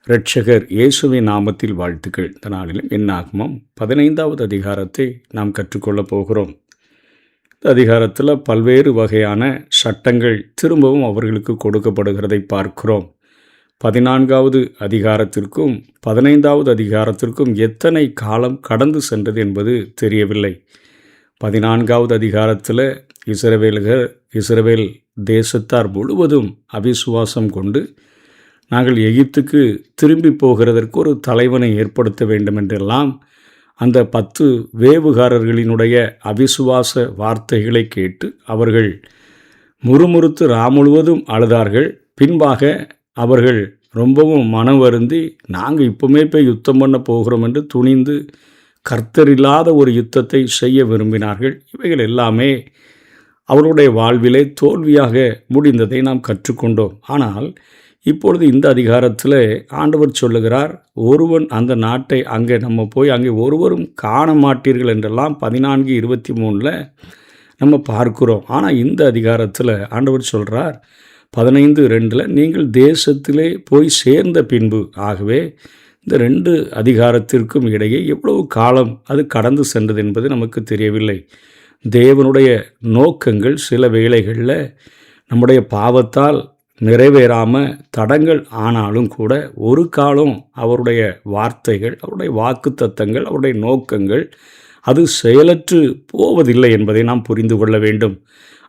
இரட்சகர் இயேசுவின் நாமத்தில் வாழ்த்துக்கள். இந்த நாளிலும் என்னாகமம் 15வது அதிகாரத்தை நாம் கற்றுக்கொள்ளப் போகிறோம். இந்த அதிகாரத்தில் பல்வேறு வகையான சட்டங்கள் திரும்பவும் அவர்களுக்கு கொடுக்கப்படுகிறதை பார்க்கிறோம். 14வது அதிகாரத்திற்கும் 15வது அதிகாரத்திற்கும் எத்தனை காலம் கடந்து சென்றது என்பது தெரியவில்லை. 14வது அதிகாரத்தில் இஸ்ரவேல் தேசத்தார் முழுவதும் அவிசுவாசம் கொண்டு நாங்கள் எகிப்துக்கு திரும்பி போகிறதற்கு ஒரு தலைவனை ஏற்படுத்த வேண்டும் என்றெல்லாம் அந்த 10 வேவுகாரர்களினுடைய அவிசுவாச வார்த்தைகளை கேட்டு அவர்கள் முறுமுறுத்து முழுவதும் அழுதார்கள். பின்பாக அவர்கள் ரொம்பவும் மனம் வருந்தி நாங்கள் இப்போமே போய் யுத்தம் பண்ண போகிறோம் என்று துணிந்து கர்த்தரில்லாத ஒரு யுத்தத்தை செய்ய விரும்பினார்கள். இவைகள் எல்லாமே அவருடைய வாழ்விலே தோல்வியாக முடிந்ததை நாம் கற்றுக்கொண்டோம். ஆனால் இப்பொழுது இந்த அதிகாரத்தில் ஆண்டவர் சொல்லுகிறார், ஒருவன் அந்த நாட்டை அங்கே நம்ம போய் அங்கே ஒருவரும் காண மாட்டீர்கள் என்றெல்லாம் 14:23 நம்ம பார்க்கிறோம். ஆனால் இந்த அதிகாரத்தில் ஆண்டவர் சொல்கிறார் 15:2 நீங்கள் தேசத்திலே போய் சேர்ந்த பின்பு. ஆகவே இந்த 2 அதிகாரத்திற்கும் இடையே எவ்வளவு காலம் அது கடந்து சென்றது என்பது நமக்கு தெரியவில்லை. தேவனுடைய நோக்கங்கள் சில வேளைகளில் நம்முடைய பாவத்தால் நிறைவேறாமல் தடங்கள் ஆனாலும் கூட ஒரு காலம் அவருடைய வார்த்தைகள், அவருடைய வாக்குத்தத்தங்கள், அவருடைய நோக்கங்கள் அது செயலற்று போவதில்லை என்பதை நாம் புரிந்து கொள்ள வேண்டும்.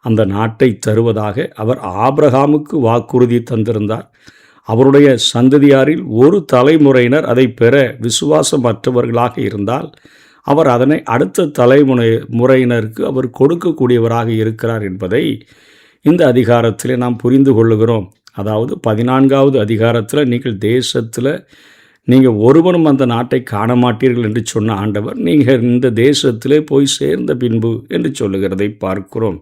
அந்த நாட்டை தருவதாக அவர் ஆபிரகாமுக்கு வாக்குறுதி தந்திருந்தார். அவருடைய சந்ததியாரில் ஒரு தலைமுறையினர் அதை பெற விசுவாசமற்றவர்களாக இருந்தால் அவர் அதனை அடுத்த தலைமுறையினருக்கு அவர் கொடுக்கக்கூடியவராக இருக்கிறார் என்பதை இந்த அதிகாரத்தில் நாம் புரிந்து கொள்ளுகிறோம். அதாவது 14வது அதிகாரத்தில் நீங்கள் ஒருவனும் அந்த நாட்டை காண மாட்டீர்கள் என்று சொன்ன ஆண்டவர் நீங்கள் இந்த தேசத்திலே போய் சேர்ந்த பின்பு என்று சொல்லுகிறதை பார்க்கிறோம்.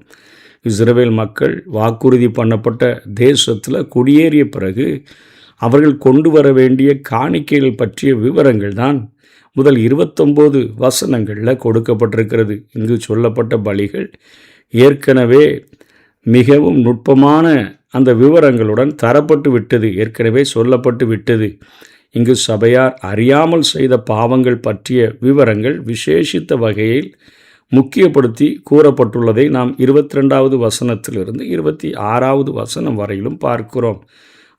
இஸ்ரவேல் மக்கள் வாக்குறுதி பண்ணப்பட்ட தேசத்தில் குடியேறிய பிறகு அவர்கள் கொண்டு வர வேண்டிய காணிக்கைகள் பற்றிய விவரங்கள் தான் முதல் 29 வசனங்களில் கொடுக்கப்பட்டிருக்கிறது. இங்கு சொல்லப்பட்ட பலிகள் ஏற்கனவே மிகவும் நுட்பமான அந்த விவரங்களுடன் தரப்பட்டு விட்டது, ஏற்கனவே சொல்லப்பட்டு விட்டது. இங்கு சபையார் அறியாமல் செய்த பாவங்கள் பற்றிய விவரங்கள் விசேஷித்த வகையில் முக்கியப்படுத்தி கூறப்பட்டுள்ளதை நாம் 22வது வசனத்திலிருந்து 26வது வசனம் வரையிலும் பார்க்கிறோம்.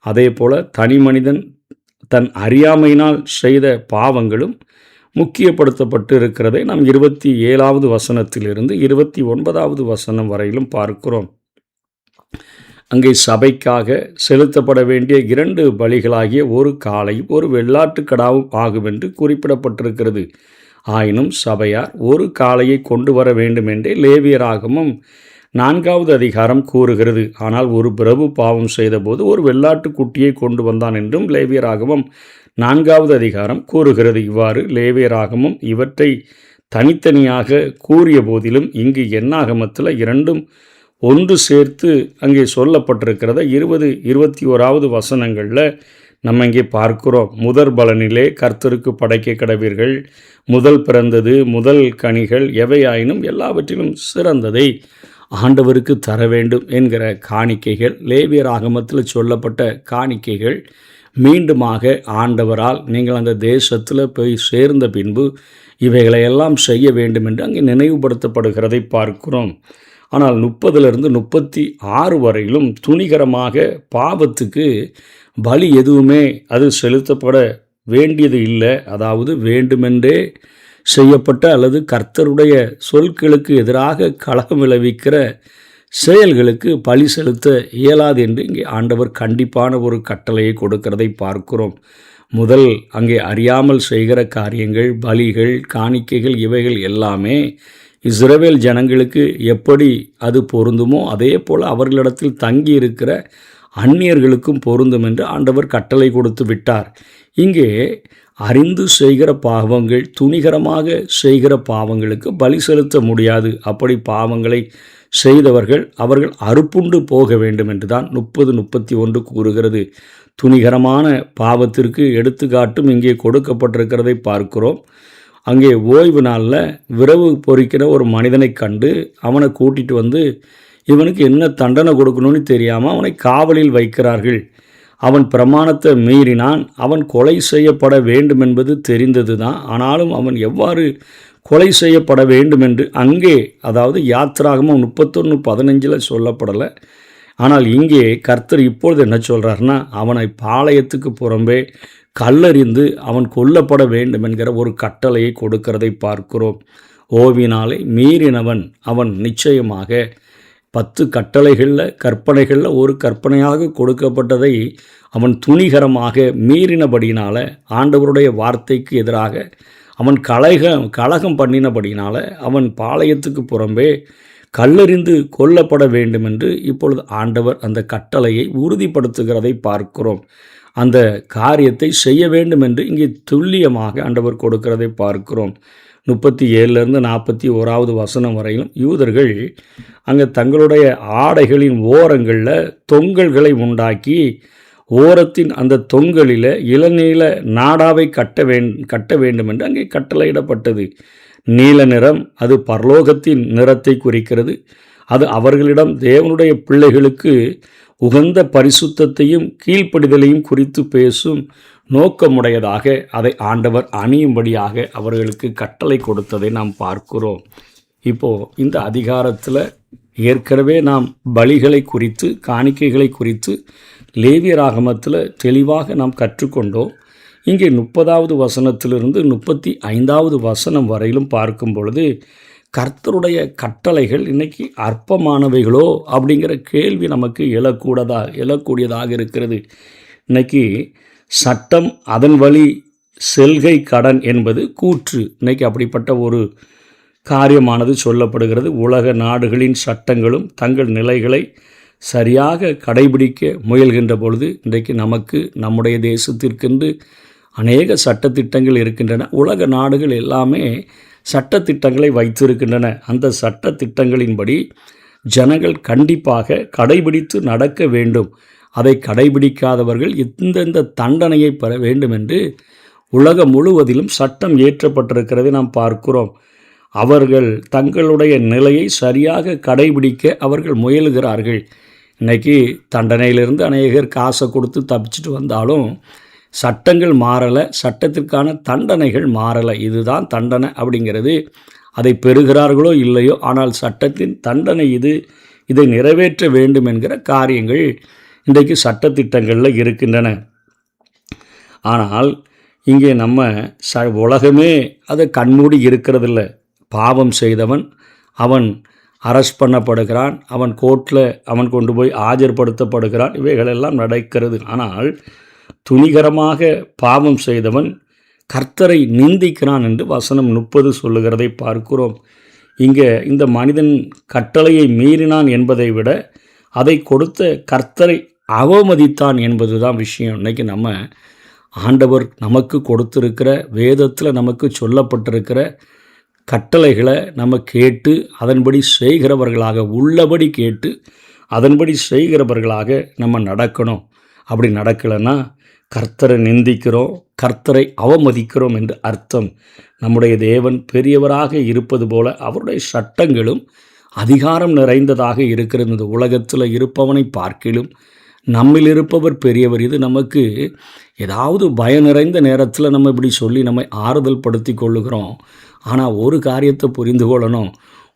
அதே போல தனி மனிதன் தன் அறியாமையினால் செய்த பாவங்களும் முக்கியப்படுத்தப்பட்டு இருக்கிறதை நாம் 27வது வசனத்திலிருந்து 29வது வசனம் வரையிலும் பார்க்கிறோம். அங்கே சபைக்காக செலுத்தப்பட வேண்டிய 2 பலிகளாகிய ஒரு காளையும் ஒரு வெள்ளாட்டு கடாவும் ஆகும் என்று குறிப்பிடப்பட்டிருக்கிறது. ஆயினும் சபையார் ஒரு காளையை கொண்டு வர வேண்டும் என்றே லேவியராகமம் 4வது அதிகாரம் கூறுகிறது. ஆனால் ஒரு பிரபு பாவம் செய்தபோது ஒரு வெள்ளாட்டு குட்டியை கொண்டு வந்தான் என்றும் லேவியராகமம் 4வது அதிகாரம் கூறுகிறது. இவ்வாறு லேவியராகமம் இவற்றை தனித்தனியாக கூறிய போதிலும் இங்கு என்னாகமத்தில் இரண்டும் ஒன்று சேர்த்து அங்கே சொல்லப்பட்டிருக்கிறத 20-21வது வசனங்களில் நம்ம இங்கே பார்க்கிறோம். முதற் பலனிலே கர்த்தருக்கு படைக்க கடவீர்கள், முதல் பிறந்தது, முதல் கனிகள் எவையாயினும் எல்லாவற்றிலும் சிறந்ததை ஆண்டவருக்கு தர வேண்டும் என்கிற காணிக்கைகள், லேவியர் ஆகமத்தில் சொல்லப்பட்ட காணிக்கைகள் மீண்டுமாக ஆண்டவரால் நீங்கள் அந்த தேசத்தில் போய் சேர்ந்த பின்பு இவைகளையெல்லாம் செய்ய வேண்டும் என்று அங்கே நினைவுபடுத்தப்படுகிறதை பார்க்கிறோம். ஆனால் 30லிருந்து 36 வரையிலும் துணிகரமாக பாவத்துக்கு பலி எதுவுமே அது செலுத்தப்பட வேண்டியது இல்லை. அதாவது வேண்டுமென்றே செய்யப்பட்ட அல்லது கர்த்தருடைய சொற்களுக்கு எதிராக கலகம் விளைவிக்கிற செயல்களுக்கு பலி செலுத்த இயலாது என்று இங்கே ஆண்டவர் கண்டிப்பான ஒரு கட்டளையை கொடுக்கிறதை பார்க்கிறோம். முதல் அங்கே அறியாமல் செய்கிற காரியங்கள், பலிகள், காணிக்கைகள் இவைகள் எல்லாமே இஸ்ரவேல் ஜனங்களுக்கு எப்படி அது பொருந்துமோ அதே போல் அவர்களிடத்தில் தங்கி இருக்கிற அந்நியர்களுக்கும் பொருந்தும் என்று ஆண்டவர் கட்டளை கொடுத்து விட்டார். இங்கே அறிந்து செய்கிற பாவங்கள், துணிகரமாக செய்கிற பாவங்களுக்கு பலி செலுத்த முடியாது. அப்படி பாவங்களை செய்தவர்கள் அவர்கள் அறுப்புண்டு போக வேண்டும் என்று தான் 30-31 கூறுகிறது. துணிகரமான பாவத்திற்கு எடுத்துக்காட்டும் இங்கே கொடுக்கப்பட்டிருக்கிறதை பார்க்கிறோம். அங்கே ஓய்வு நாளில் விரவு பொறிக்கிற ஒரு மனிதனை கண்டு அவனை கூட்டிகிட்டு வந்து இவனுக்கு என்ன தண்டனை கொடுக்கணும்னு தெரியாமல் அவனை காவலில் வைக்கிறார்கள். அவன் பிரமாணத்தை மீறினான், அவன் கொலை செய்யப்பட வேண்டும் என்பது தெரிந்தது தான். ஆனாலும் அவன் எவ்வாறு கொலை செய்யப்பட வேண்டும் என்று அங்கே, அதாவது யாத்திராகமம் 31:15 சொல்லப்படலை. ஆனால் இங்கே கர்த்தர் இப்பொழுது என்ன சொல்கிறார்னா, அவனை பாளையத்துக்கு புறம்பே கல்லறிந்து அவன் கொல்லப்பட வேண்டும் என்கிற ஒரு கட்டளையை கொடுக்கிறதை பார்க்கிறோம். ஓவினாலே மீறினவன் அவன் நிச்சயமாக 10 கட்டளைகளில் கற்பனைகளில் ஒரு கற்பனையாக கொடுக்கப்பட்டதை அவன் துணிகரமாக மீறினபடினால, ஆண்டவருடைய வார்த்தைக்கு எதிராக அவன் கலகம் பண்ணினபடினால அவன் பாளையத்துக்கு புறம்பே கல்லெறிந்து கொல்லப்பட வேண்டும் என்று இப்பொழுது ஆண்டவர் அந்த கட்டளையை உறுதிப்படுத்துகிறதை பார்க்கிறோம். அந்த காரியத்தை செய்ய வேண்டும் என்று இங்கே துல்லியமாக ஆண்டவர் கொடுக்கிறதை பார்க்கிறோம். 37 41 வசனம் வரையிலும் யூதர்கள் அங்கே தங்களுடைய ஆடைகளின் ஓரங்களில் தொங்கல்களை உண்டாக்கி, ஓரத்தின் அந்த தொங்கலில் இளநீல நாடாவை கட்ட வேண்டும் என்று அங்கே கட்டளையிடப்பட்டது. நீல நிறம் அது பரலோகத்தின் நிறத்தை குறிக்கிறது. அது அவர்களிடம் தேவனுடைய பிள்ளைகளுக்கு உகந்த பரிசுத்தத்தையும் கீழ்ப்படிதலையும் குறித்து பேசும் நோக்கமுடையதாக அதை ஆண்டவர் அணியும்படியாக அவர்களுக்கு கட்டளை கொடுத்ததை நாம் பார்க்கிறோம். இப்போது இந்த அதிகாரத்தில் ஏற்கனவே நாம் பலிகளை குறித்து, காணிக்கைகளை குறித்து லேவியராகமத்தில் தெளிவாக நாம் கற்றுக்கொண்டோம். இங்கே 30வது வசனத்திலிருந்து 35வது வசனம் வரையிலும் பார்க்கும் பொழுது கர்த்தருடைய கட்டளைகள் இன்றைக்கி அற்பமானவைகளோ அப்படிங்கிற கேள்வி நமக்கு எழக்கூடியதாக இருக்கிறது. இன்றைக்கி சட்டம் அதன் வழி செல்கை கடன் என்பது கூற்று. இன்றைக்கி அப்படிப்பட்ட ஒரு காரியமானது சொல்லப்படுகிறது. உலக நாடுகளின் சட்டங்களும் தங்கள் நிலைகளை சரியாக கடைபிடிக்க முயல்கின்ற பொழுது இன்றைக்கு நமக்கு நம்முடைய தேசத்திற்கென்று அநேக சட்டத்திட்டங்கள் இருக்கின்றன. உலக நாடுகள் எல்லாமே சட்டத்திட்டங்களை வைத்திருக்கின்றன. அந்த சட்டத்திட்டங்களின்படி ஜனங்கள் கண்டிப்பாக கடைபிடித்து நடக்க வேண்டும். அதை கடைபிடிக்காதவர்கள் இந்தந்த தண்டனையை பெற வேண்டும் என்று உலகம் முழுவதிலும் சட்டம் இயற்றப்பட்டிருக்கிறதை நாம் பார்க்கிறோம். அவர்கள் தங்களுடைய நிலையை சரியாக கடைபிடிக்க அவர்கள் முயலுகிறார்கள். இன்றைக்கி தண்டனையிலிருந்து அநேகர் காசை கொடுத்து தப்பிச்சுட்டு வந்தாலும் சட்டங்கள் மாறலை, சட்டத்திற்கான தண்டனைகள் மாறலை. இதுதான் தண்டனை அப்படிங்கிறது. அதை பெறுகிறார்களோ இல்லையோ, ஆனால் சட்டத்தின் தண்டனை இதை நிறைவேற்ற வேண்டும் என்கிற காரியங்கள் இன்றைக்கு சட்டத்திட்டங்களில் இருக்கின்றன. ஆனால் இங்கே நம்ம உலகமே அதை கண்மூடி இருக்கிறதில்ல. பாவம் செய்தவன் அவன் அரெஸ்ட் பண்ணப்படுகிறான், அவன் கோர்ட்டில் அவன் கொண்டு போய் ஆஜர்படுத்தப்படுகிறான். இவைகளெல்லாம் நடக்கிறது. ஆனால் துணிகரமாக பாவம் செய்தவன் கர்த்தரை நிந்திக்கிறான் என்று வசனம் 30 சொல்லுகிறதை பார்க்கிறோம். இங்கே இந்த மனிதன் கட்டளையை மீறினான் என்பதை விட அதை கொடுத்த கர்த்தரை அவமதித்தான் என்பது தான் விஷயம். இன்றைக்கி நம்ம ஆண்டவர் நமக்கு கொடுத்திருக்கிற வேதத்தில் நமக்கு சொல்லப்பட்டிருக்கிற கட்டளைகளை நம்ம கேட்டு அதன்படி செய்கிறவர்களாக, உள்ளபடி கேட்டு அதன்படி செய்கிறவர்களாக நம்ம நடக்கணும். அப்படி நடக்கலைன்னா கர்த்தரை நிந்திக்கிறோம், கர்த்தரை அவமதிக்கிறோம் என்று அர்த்தம். நம்முடைய தேவன் பெரியவராக இருப்பது போல அவருடைய சட்டங்களும் அதிகாரம் நிறைந்ததாக இருக்கிறது. இந்த உலகத்தில் இருப்பவனை பார்க்கிலும் நம்மில் இருப்பவர் பெரியவர். இது நமக்கு ஏதாவது பயம் நிறைந்த நேரத்தில் நம்ம இப்படி சொல்லி நம்மை ஆறுதல் படுத்தி கொள்ளுகிறோம். ஆனால் ஒரு காரியத்தை புரிந்து கொள்ளணும்.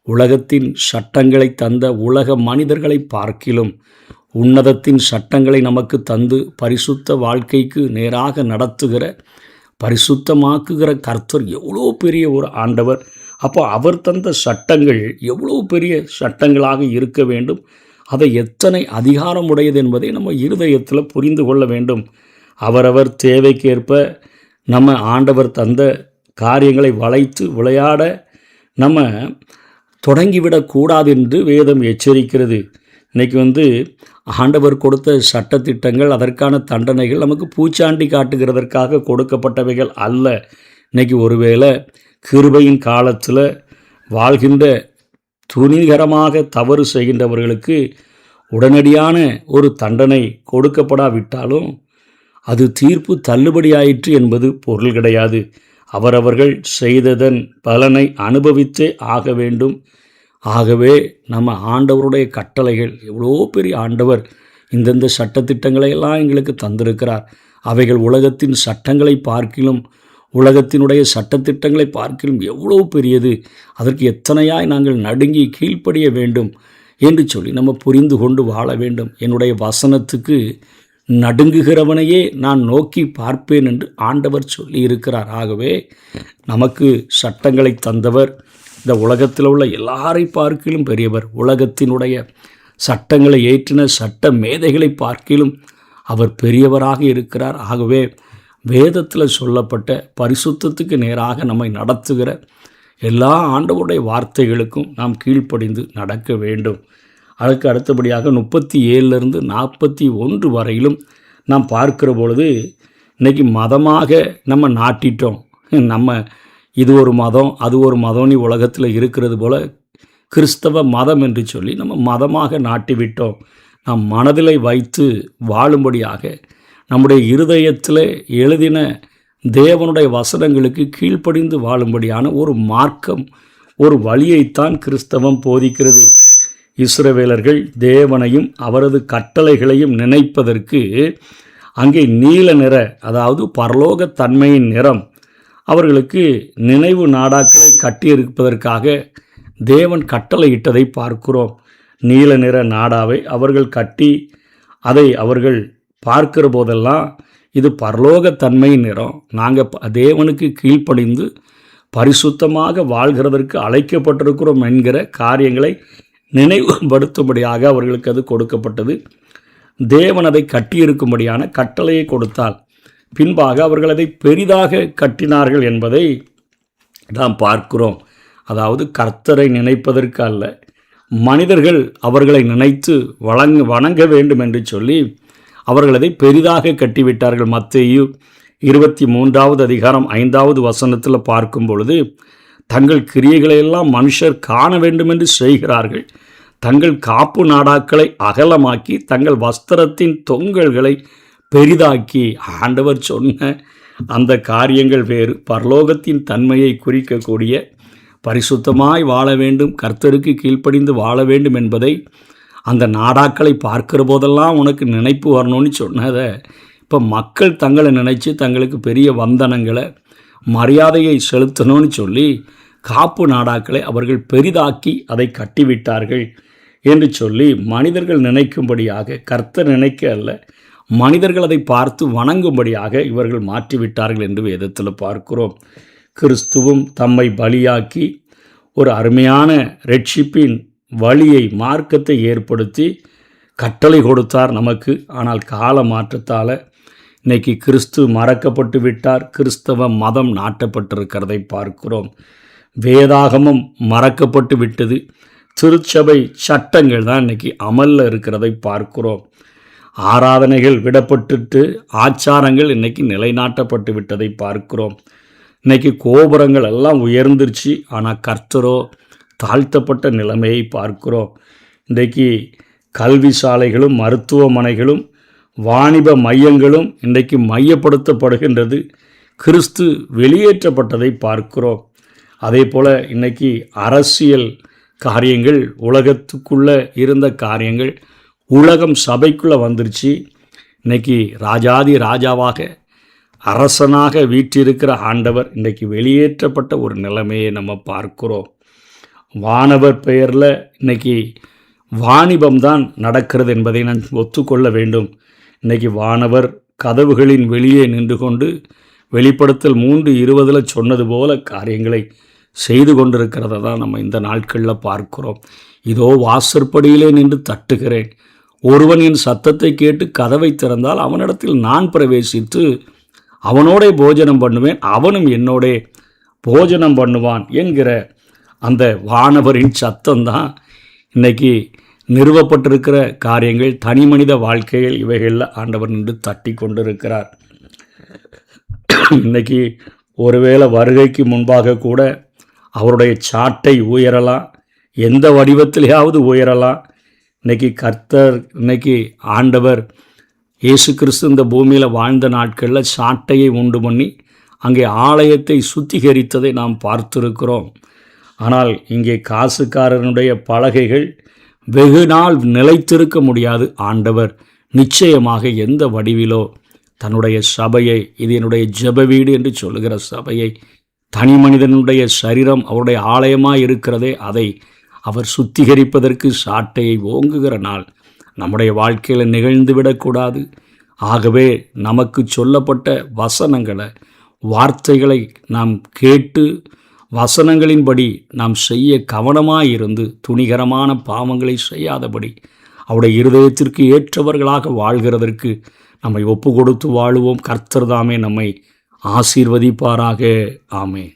உலகத்தின் சட்டங்களை தந்த உலக மனிதர்களை பார்க்கிலும் உன்னதத்தின் சட்டங்களை நமக்கு தந்து பரிசுத்த வாழ்க்கைக்கு நேராக நடத்துகிற, பரிசுத்தமாக்குகிற கர்த்தர் எவ்வளோ பெரிய ஒரு ஆண்டவர். அப்போ அவர் தந்த சட்டங்கள் எவ்வளோ பெரிய சட்டங்களாக இருக்க வேண்டும், அதை எத்தனை அதிகாரம் உடையது என்பதை நம்ம இருதயத்தில் புரிந்து கொள்ள வேண்டும். அவரவர் தேவைக்கேற்ப நம்ம ஆண்டவர் தந்த காரியங்களை வளைத்து விளையாட நம்ம தொடங்கிவிடக்கூடாது என்று வேதம் எச்சரிக்கிறது. இன்றைக்கி ஆண்டவர் கொடுத்த சட்டத்திட்டங்கள், அதற்கான தண்டனைகள் நமக்கு பூச்சாண்டி காட்டுகிறதற்காக கொடுக்கப்பட்டவைகள் அல்ல. இன்றைக்கி ஒருவேளை கிருபையின் காலத்தில் வாழ்கின்ற துணிகரமாக தவறு செய்கின்றவர்களுக்கு உடனடியான ஒரு தண்டனை கொடுக்கப்படாவிட்டாலும் அது தீர்ப்பு தள்ளுபடியாயிற்று என்பது பொருள் கிடையாது. அவரவர்கள் செய்ததன் பலனை அனுபவித்தே ஆக வேண்டும். ஆகவே நம்ம ஆண்டவருடைய கட்டளைகள், எவ்வளோ பெரிய ஆண்டவர் இந்தந்த சட்டத்திட்டங்களை எல்லாம் எங்களுக்கு தந்திருக்கிறார். அவைகள் உலகத்தின் சட்டங்களை பார்க்கிலும், உலகத்தினுடைய சட்டத்திட்டங்களை பார்க்கிலும் எவ்வளோ பெரியது, அதற்கு எத்தனையாய் நாங்கள் நடுங்கி கீழ்ப்படிய வேண்டும் என்று சொல்லி நம்ம புரிந்து கொண்டு வாழ வேண்டும். என்னுடைய வசனத்துக்கு நடுங்குகிறவனையே நான் நோக்கி பார்ப்பேன் என்று ஆண்டவர் சொல்லி இருக்கிறார். ஆகவே நமக்கு சட்டங்களை தந்தவர் இந்த உலகத்தில் உள்ள எல்லாரை பார்க்கிலும் பெரியவர். உலகத்தினுடைய சட்டங்களை ஏற்றின சட்ட மேதைகளை பார்க்கிலும் அவர் பெரியவராக இருக்கிறார். ஆகவே வேதத்தில் சொல்லப்பட்ட பரிசுத்தத்துக்கு நேராக நம்மை நடத்துகிற எல்லா ஆண்டவருடைய வார்த்தைகளுக்கும் நாம் கீழ்ப்படிந்து நடக்க வேண்டும். அதுக்கு அடுத்தபடியாக 37 41 வரையிலும் நாம் பார்க்கிற பொழுது, இன்றைக்கி மதமாக நம்ம நாட்டிட்டோம். நம்ம இது ஒரு மதம் அது ஒரு மதம்னு உலகத்தில் இருக்கிறது போல் கிறிஸ்தவ மதம் என்று சொல்லி நம்ம மதமாக நாட்டிவிட்டோம். நாம் மனதில் வைத்து வாழும்படியாக நம்முடைய இருதயத்தில் எழுதின தேவனுடைய வசனங்களுக்கு கீழ்ப்படிந்து வாழும்படியான ஒரு மார்க்கம், ஒரு வழியைத்தான் கிறிஸ்தவம் போதிக்கிறது. இஸ்ரவேலர்கள் தேவனையும் அவரது கட்டளைகளையும் நினைப்பதற்கு அங்கே நீல நிற, அதாவது பரலோக தன்மையின் நிறம் அவர்களுக்கு நினைவு நாடாக்களை கட்டியிருப்பதற்காக தேவன் கட்டளையிட்டதை பார்க்கிறோம். நீல நிற நாடாவை அவர்கள் கட்டி அதை அவர்கள் பார்க்கிற போதெல்லாம் இது பரலோக தன்மையின் நிறம், நாங்கள் தேவனுக்கு கீழ்ப்படிந்து பரிசுத்தமாக வாழ்கிறதற்கு அழைக்கப்பட்டிருக்கிறோம் என்கிற காரியங்களை நினைவுபடுத்தும்படியாக அவர்களுக்கு அது கொடுக்கப்பட்டது. தேவன் அதை கட்டியிருக்கும்படியான கட்டளையை கொடுத்தால் பின்பாக அவர்கள் அதை பெரிதாக கட்டினார்கள் என்பதை நாம் பார்க்கிறோம். அதாவது கர்த்தரை நினைப்பதற்கு அல்ல, மனிதர்கள் அவர்களை நினைத்து வணங்க வேண்டும் என்று சொல்லி அவர்கள் அதை பெரிதாக கட்டிவிட்டார்கள். மத்தேயு 23வது அதிகாரம் 5வது வசனத்தில் பார்க்கும் பொழுது, தங்கள் கிரியைகளையெல்லாம் மனுஷர் காண வேண்டும் என்று செய்கிறார்கள், தங்கள் காப்பு நாடாக்களை அகலமாக்கி தங்கள் வஸ்திரத்தின் தொங்கல்களை பெரிதாக்கி. ஆண்டவர் சொன்ன அந்த காரியங்கள் வேறு. பரலோகத்தின் தன்மையை குறிக்கக்கூடிய பரிசுத்தமாய் வாழ வேண்டும், கர்த்தருக்கு கீழ்ப்படிந்து வாழ வேண்டும் என்பதை அந்த நாடாக்களை பார்க்கிற போதெல்லாம் உனக்கு நினைப்பு வரணும்னு சொன்னதை இப்போ மக்கள் தங்களை நினைச்சு தங்களுக்கு பெரிய வந்தனங்களை மரியாதையை செலுத்தணும்னு சொல்லி காப்பு நாடாக்களை அவர்கள் பெரிதாக்கி அதை கட்டிவிட்டார்கள் என்று சொல்லி மனிதர்கள் நினைக்கும்படியாக, கர்த்தர் நினைக்க அல்ல, மனிதர்கள் அதை பார்த்து வணங்கும்படியாக இவர்கள் மாற்றிவிட்டார்கள் என்று வேதத்தில் பார்க்கிறோம். கிறிஸ்துவும் தம்மை பலியாக்கி ஒரு அருமையான ரட்சிப்பின் வழியை, மார்க்கத்தை ஏற்படுத்தி கட்டளை கொடுத்தார் நமக்கு. ஆனால் கால மாற்றத்தால் இன்றைக்கி கிறிஸ்து மறக்கப்பட்டு விட்டார். கிறிஸ்தவ மதம் நாட்டப்பட்டிருக்கிறதை பார்க்கிறோம். வேதாகமம் மறக்கப்பட்டு விட்டது. திருச்சபை சட்டங்கள் தான் இன்றைக்கி அமலில் இருக்கிறதை பார்க்கிறோம். ஆராதனைகள் விடப்பட்டுட்டு ஆச்சாரங்கள் இன்றைக்கி நிலைநாட்டப்பட்டு விட்டதை பார்க்கிறோம். இன்றைக்கி கோபுரங்கள் எல்லாம் உயர்ந்துருச்சு, ஆனால் கர்த்தரோ தாழ்த்தப்பட்ட நிலைமையை பார்க்கிறோம். இன்றைக்கு கல்வி சாலைகளும் மருத்துவமனைகளும் வாணிப மையங்களும் இன்றைக்கு மையப்படுத்தப்படுகின்றது. கிறிஸ்து வெளியேற்றப்பட்டதை பார்க்கிறோம். அதே போல் இன்றைக்கி அரசியல் காரியங்கள், உலகத்துக்குள்ளே இருந்த காரியங்கள் உலகம் சபைக்குள்ளே வந்துருச்சு. இன்றைக்கி ராஜாதி ராஜாவாக அரசனாக வீற்றிருக்கிற ஆண்டவர் இன்றைக்கி வெளியேற்றப்பட்ட ஒரு நிலைமையை நம்ம பார்க்கிறோம். வானவர் பெயரில் இன்றைக்கி வாணிபம்தான் நடக்கிறது என்பதை நான் ஒத்துக்கொள்ள வேண்டும். இன்றைக்கி வானவர் கதவுகளின் வெளியே நின்று கொண்டு வெளிப்படுத்தல் 3:20 சொன்னது போல காரியங்களை செய்து கொண்டிருக்கிறத தான் நம்ம இந்த நாட்களில் பார்க்கிறோம். இதோ வாசற்படியிலே நின்று தட்டுகிறேன், ஒருவன் என் சத்தத்தை கேட்டு கதவை திறந்தால் அவனிடத்தில் நான் பிரவேசித்து அவனோடே போஜனம் பண்ணுவேன், அவனும் என்னோடே போஜனம் பண்ணுவான் என்கிற அந்த வானவரின் சத்தம்தான் இன்றைக்கி நிறுவப்பட்டிருக்கிற காரியங்கள். தனி மனித வாழ்க்கைகள் இவைகளில் ஆண்டவர் நின்று தட்டி கொண்டிருக்கிறார். இன்றைக்கி ஒருவேளை வருகைக்கு முன்பாக கூட அவருடைய சாட்டை உயரலாம், எந்த வடிவத்திலேயாவது உயரலாம். இன்றைக்கி கர்த்தர், இன்றைக்கி ஆண்டவர் இயேசு கிறிஸ்து இந்த பூமியில் வாழ்ந்த நாட்களில் சாட்டையை உண்டு பண்ணி அங்கே ஆலயத்தை சுத்திகரித்ததை நாம் பார்த்திருக்கிறோம். ஆனால் இங்கே காசுக்காரனுடைய பலகைகள் வெகு நாள் நிலைத்திருக்க முடியாது. ஆண்டவர் நிச்சயமாக எந்த வடிவிலோ தன்னுடைய சபையை, இது என்னுடைய ஜெப வீடு என்று சொல்லுகிற சபையை, தனி மனிதனுடைய சரீரம் அவருடைய ஆலயமாக இருக்கிறதே, அதை அவர் சுத்திகரிப்பதற்கு சாட்டையை ஓங்குகிற நாள் நம்முடைய வாழ்க்கையில் நிகழ்ந்துவிடக்கூடாது. ஆகவே நமக்கு சொல்லப்பட்ட வசனங்களை, வார்த்தைகளை நாம் கேட்டு வசனங்களின்படி நாம் செய்ய கவனமாயிருந்து துணிகரமான பாவங்களை செய்யாதபடி அவருடைய இருதயத்திற்கு ஏற்றவர்களாக வாழ்கிறதற்கு நம்மை ஒப்பு கொடுத்து வாழுவோம். கர்த்தர் தாமே நம்மை ஆசீர்வதிப்பாராக. ஆமென்.